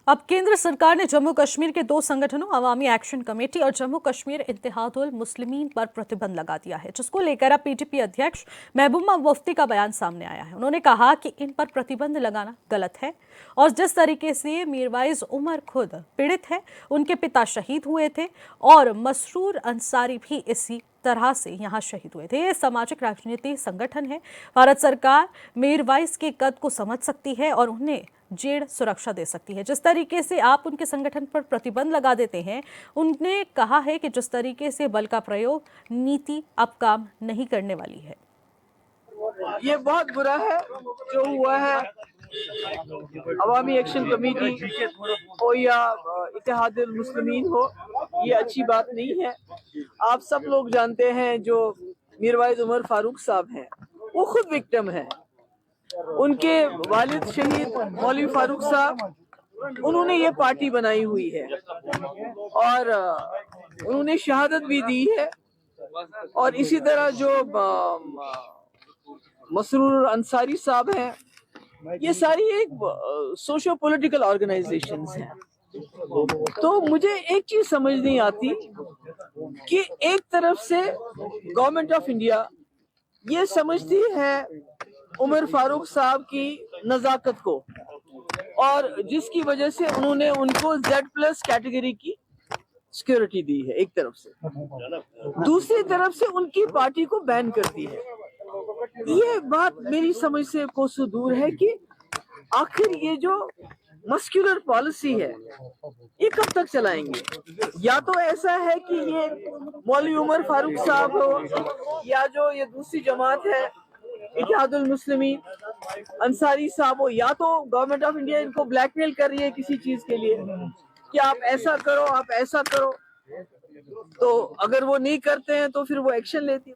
अब केंद्र सरकार ने जम्मू कश्मीर के दो संगठनों अवामी एक्शन कमेटी और जम्मू कश्मीर इत्तेहादुल मुस्लिमीन पर प्रतिबंध लगा दिया है, जिसको लेकर अब पीटीपी अध्यक्ष महबूबा मुफ्ती का बयान सामने आया है। उन्होंने कहा कि इन पर प्रतिबंध लगाना गलत है और जिस तरीके से मीरवाइज उमर खुद पीड़ित है, उनके पिता शहीद हुए थे और मसरूर अंसारी भी इसी तरह से यहाँ शहीद हुए थे। ये सामाजिक राजनीति संगठन है। भारत सरकार मीरवाइज के कद को समझ सकती है और उन्हें जेड़ सुरक्षा दे सकती है। जिस तरीके से आप उनके संगठन पर प्रतिबंध लगा देते हैं, उन्होंने कहा है कि जिस तरीके से बल का प्रयोग नीति अब काम नहीं करने वाली है। ये बहुत बुरा है जो हुआ है। अवामी एक्शन कमेटी हो या इत्तेहादुल मुस्लिमीन हो, ये अच्छी बात नहीं है। आप सब लोग जानते हैं जो मीरवाइज उमर फारूक साहब हैं, वो खुद विक्टिम है। उनके वालिद शहीद मौलवी फारूक साहब, उन्होंने ये पार्टी बनाई हुई है और उन्होंने शहादत भी दी है। और इसी तरह जो मसरूर अंसारी साहब हैं, ये सारी एक सोशो पॉलिटिकल ऑर्गेनाइजेशंस हैं। तो मुझे एक चीज समझ नहीं आती कि एक तरफ से गवर्नमेंट ऑफ इंडिया ये समझती है उमर फारूक साहब की नजाकत को, और जिसकी वजह से उन्होंने उनको Z+ कैटेगरी की सिक्योरिटी दी है एक तरफ से, दूसरी तरफ से उनकी पार्टी को बैन करती है। ये बात मेरी समझ से कोसों दूर है कि आखिर ये जो मस्कुलर पॉलिसी है ये कब तक चलाएंगे। या तो ऐसा है कि ये मौलवी उमर फारूक साहब हो या जो ये दूसरी जमात है इत्तेहादुल मुस्लिमीन अंसारी साहब हो, या तो गवर्नमेंट ऑफ इंडिया इनको ब्लैकमेल कर रही है किसी चीज के लिए कि आप ऐसा करो, आप ऐसा करो। तो अगर वो नहीं करते हैं तो फिर वो एक्शन लेती है।